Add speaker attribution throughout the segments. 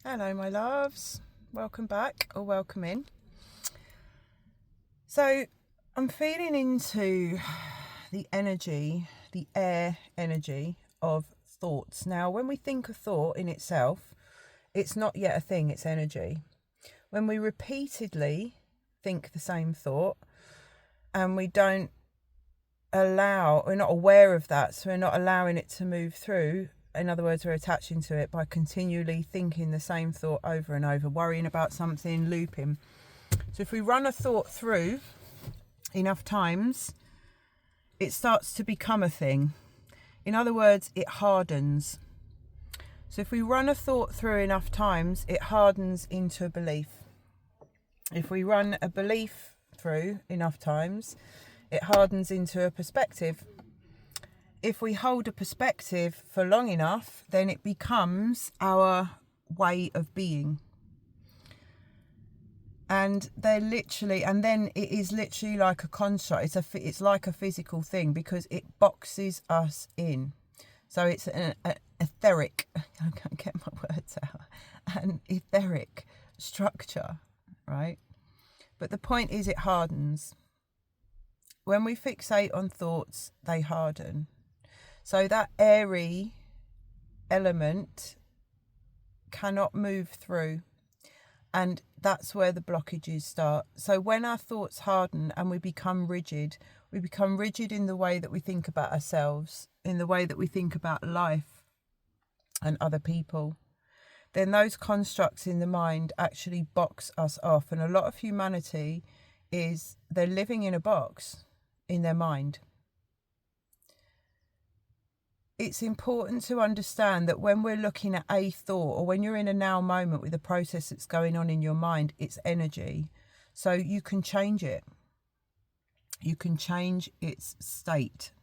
Speaker 1: Hello my loves, welcome back or welcome in. So I'm feeling into the energy, the air energy of thoughts. Now when we think a thought in itself, it's not yet a thing, it's energy. When we repeatedly think the same thought and we don't we're not aware of that, so we're not allowing it to move through. In other words, we're attaching to it by continually thinking the same thought over and over, worrying about something, looping. So if we run a thought through enough times, it starts to become a thing. In other words, it hardens. So if we run a thought through enough times, it hardens into a belief. If we run a belief through enough times, it hardens into a perspective. If we hold a perspective for long enough, then it becomes our way of being. And then it is literally like a construct. It's like a physical thing because it boxes us in. So it's an etheric, I can't get my words out, an etheric structure, right? But the point is it hardens. When we fixate on thoughts, they harden. So that airy element cannot move through. And that's where the blockages start. So when our thoughts harden and we become rigid in the way that we think about ourselves, in the way that we think about life and other people, then those constructs in the mind actually box us off. And a lot of humanity they're living in a box in their mind. It's important to understand that when we're looking at a thought, or when you're in a now moment with a process that's going on in your mind, it's energy. So you can change it. You can change its state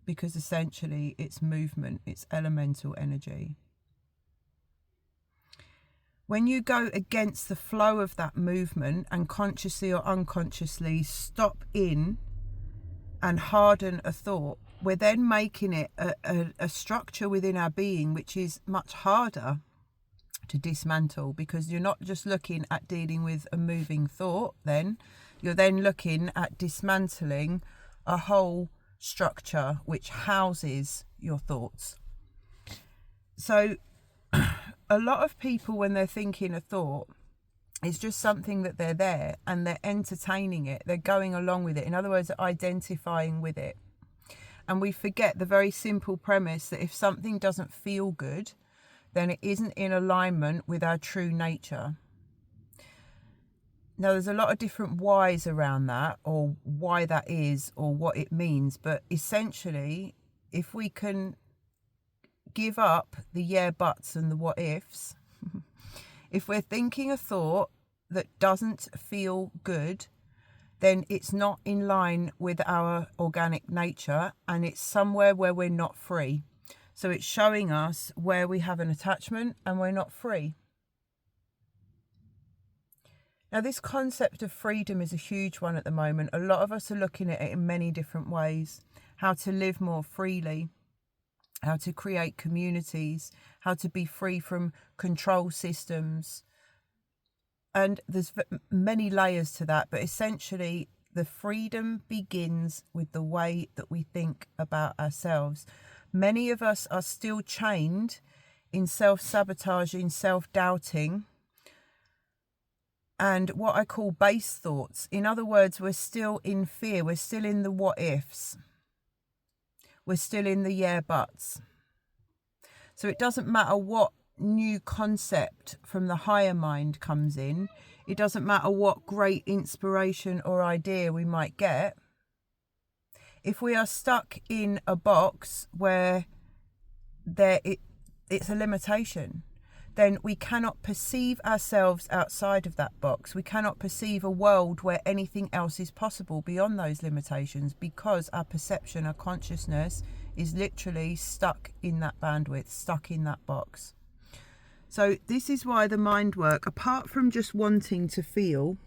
Speaker 1: because essentially it's movement, it's elemental energy. When you go against the flow of that movement and consciously or unconsciously stop in and harden a thought, we're then making it a structure within our being which is much harder to dismantle, because you're not just looking at dealing with a moving thought, then you're then looking at dismantling a whole structure which houses your thoughts. So a lot of people, when they're thinking a thought, it's just something that they're there and they're entertaining it, they're going along with it. In other words, identifying with it. And we forget the very simple premise that if something doesn't feel good, then it isn't in alignment with our true nature. Now, there's a lot of different whys around that, or why that is, or what it means. But essentially, if we can give up the yeah buts and the what ifs, if we're thinking a thought that doesn't feel good, then it's not in line with our organic nature, and it's somewhere where we're not free. So it's showing us where we have an attachment and we're not free. Now, this concept of freedom is a huge one at the moment. A lot of us are looking at it in many different ways. How to live more freely, how to create communities, how to be free from control systems. And there's many layers to that, but essentially the freedom begins with the way that we think about ourselves. Many of us are still chained in self-sabotaging, self-doubting, and what I call base thoughts. In other words, we're still in fear, we're still in the what ifs, we're still in the yeah buts. So it doesn't matter what new concept from the higher mind comes in, it doesn't matter what great inspiration or idea we might get, if we are stuck in a box where it's a limitation, then we cannot perceive ourselves outside of that box. We cannot perceive a world where anything else is possible beyond those limitations, because our perception, our consciousness is literally stuck in that bandwidth, stuck in that box. So this is why the mind work, apart from just wanting to feel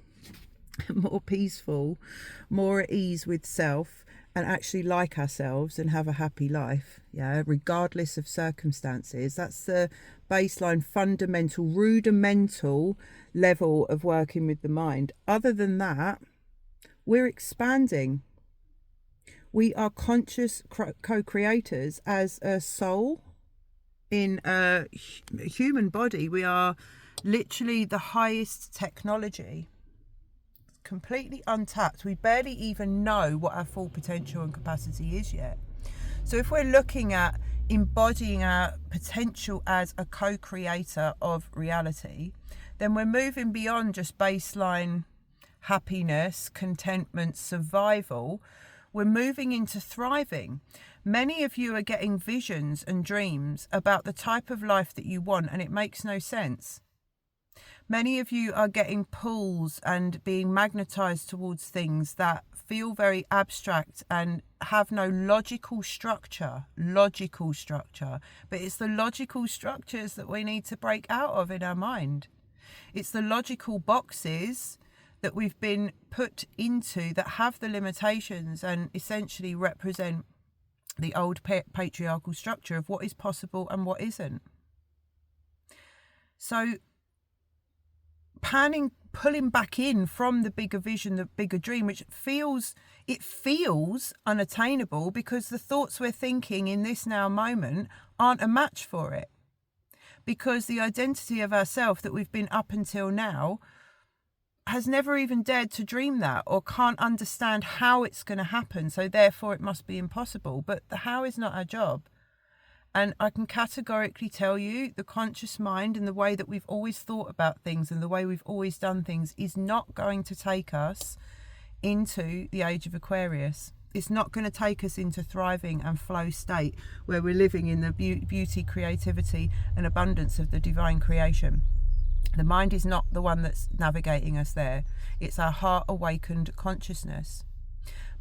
Speaker 1: more peaceful, more at ease with self, and actually like ourselves and have a happy life, yeah, regardless of circumstances. That's the baseline, fundamental, rudimental level of working with the mind. Other than that, we're expanding. We are conscious co-creators as a soul in a human body. We are literally the highest technology, completely untapped. We barely even know what our full potential and capacity is yet. So if we're looking at embodying our potential as a co-creator of reality, then we're moving beyond just baseline happiness, contentment, survival. We're moving into thriving. Many of you are getting visions and dreams about the type of life that you want, and it makes no sense. Many of you are getting pulls and being magnetized towards things that feel very abstract and have no logical structure, but it's the logical structures that we need to break out of in our mind. It's the logical boxes that we've been put into that have the limitations and essentially represent the old patriarchal structure of what is possible and what isn't. So pulling back in from the bigger vision, the bigger dream, which feels unattainable because the thoughts we're thinking in this now moment aren't a match for it. Because the identity of ourself that we've been up until now has never even dared to dream that, or can't understand how it's going to happen. So therefore it must be impossible. But the how is not our job. And I can categorically tell you the conscious mind and the way that we've always thought about things and the way we've always done things is not going to take us into the age of Aquarius. It's not going to take us into thriving and flow state where we're living in the beauty, creativity and abundance of the divine creation. The mind is not the one that's navigating us there. It's our heart awakened consciousness.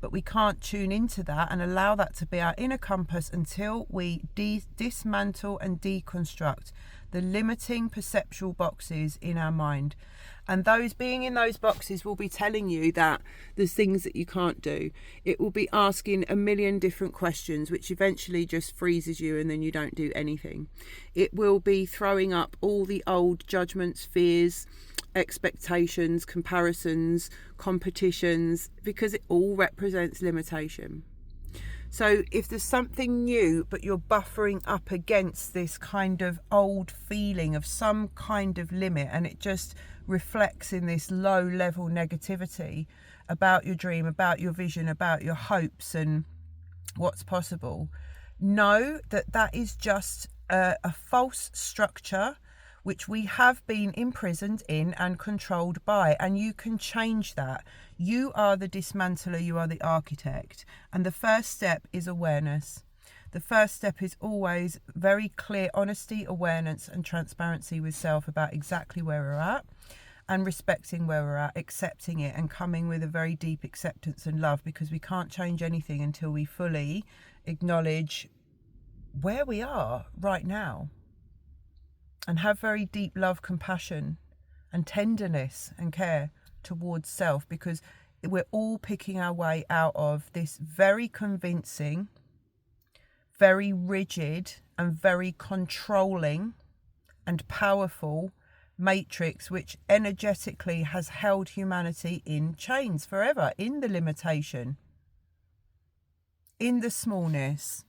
Speaker 1: But we can't tune into that and allow that to be our inner compass until we dismantle and deconstruct the limiting perceptual boxes in our mind. And those being in those boxes will be telling you that there's things that you can't do. It will be asking a million different questions, which eventually just freezes you and then you don't do anything. It will be throwing up all the old judgments, fears, expectations, comparisons, competitions, because it all represents limitation. So if there's something new but you're buffering up against this kind of old feeling of some kind of limit, and it just reflects in this low level negativity about your dream, about your vision, about your hopes and what's possible, know that that is just a false structure which we have been imprisoned in and controlled by, and you can change that. You are the dismantler, you are the architect, and the first step is awareness. The first step is always very clear honesty, awareness and transparency with self about exactly where we're at, and respecting where we're at, accepting it and coming with a very deep acceptance and love, because we can't change anything until we fully acknowledge where we are right now. And have very deep love, compassion and tenderness and care towards self, because we're all picking our way out of this very convincing, very rigid and very controlling and powerful matrix, which energetically has held humanity in chains forever, in the limitation, in the smallness,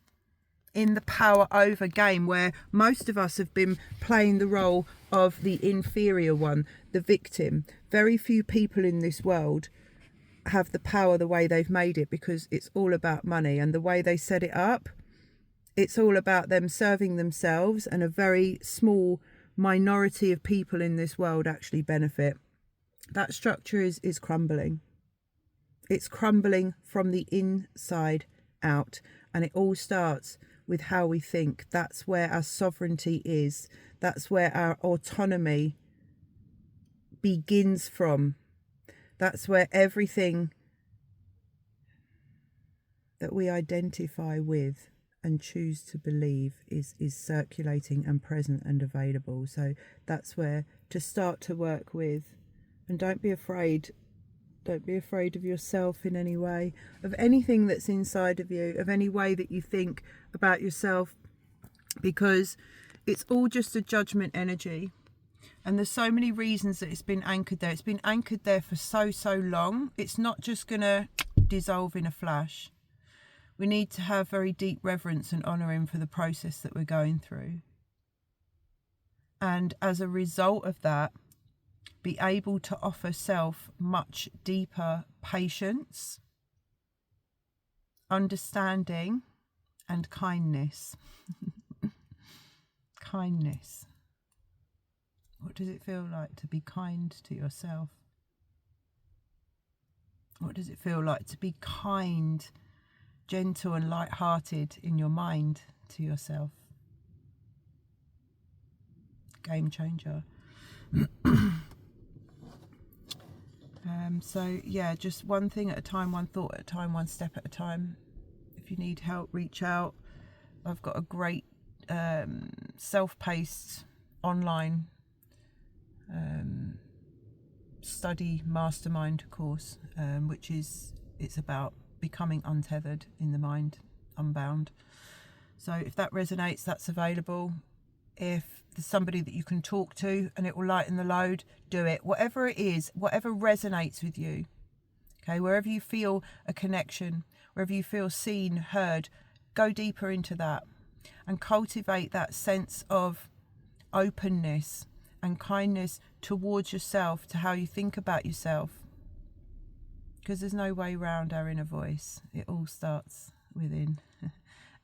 Speaker 1: in the power over game, where most of us have been playing the role of the inferior one, the victim. Very few people in this world have the power the way they've made it, because it's all about money, and the way they set it up, it's all about them serving themselves, and a very small minority of people in this world actually benefit. That structure is crumbling. It's crumbling from the inside out, and it all starts with how we think. That's where our sovereignty is. That's where our autonomy begins from. That's where everything that we identify with and choose to believe is circulating and present and available. So that's where to start to work with. And don't be afraid Don't be afraid of yourself in any way, of anything that's inside of you, of any way that you think about yourself, because it's all just a judgment energy. And there's so many reasons that it's been anchored there. It's been anchored there for so long. It's not just going to dissolve in a flash. We need to have very deep reverence and honouring for the process that we're going through. And as a result of that, be able to offer self much deeper patience, understanding, and kindness. Kindness. What does it feel like to be kind to yourself? What does it feel like to be kind, gentle and light-hearted in your mind to yourself? Game changer. So yeah, just one thing at a time, one thought at a time, one step at a time. If you need help, reach out. I've got a great self-paced online study mastermind course, it's about becoming untethered in the mind, unbound. So if that resonates, that's available. If there's somebody that you can talk to and it will lighten the load, do it. Whatever it is, whatever resonates with you. Okay, wherever you feel a connection, wherever you feel seen, heard, go deeper into that and cultivate that sense of openness and kindness towards yourself, to how you think about yourself. Because there's no way round our inner voice. It all starts within.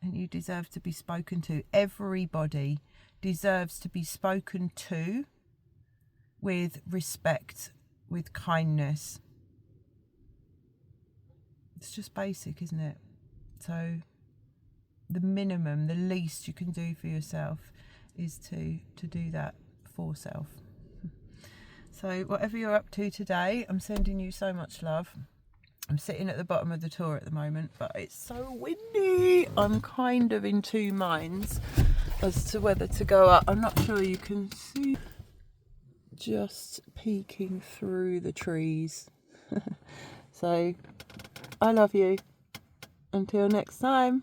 Speaker 1: And you deserve to be spoken to. Everybody deserves to be spoken to with respect, with kindness. It's just basic, isn't it? So the minimum, the least you can do for yourself is to do that for self. So whatever you're up to today, I'm sending you so much love. I'm sitting at the bottom of the tour at the moment, but it's so windy. I'm kind of in two minds as to whether to go up. I'm not sure you can see, just peeking through the trees. So I love you. Until next time.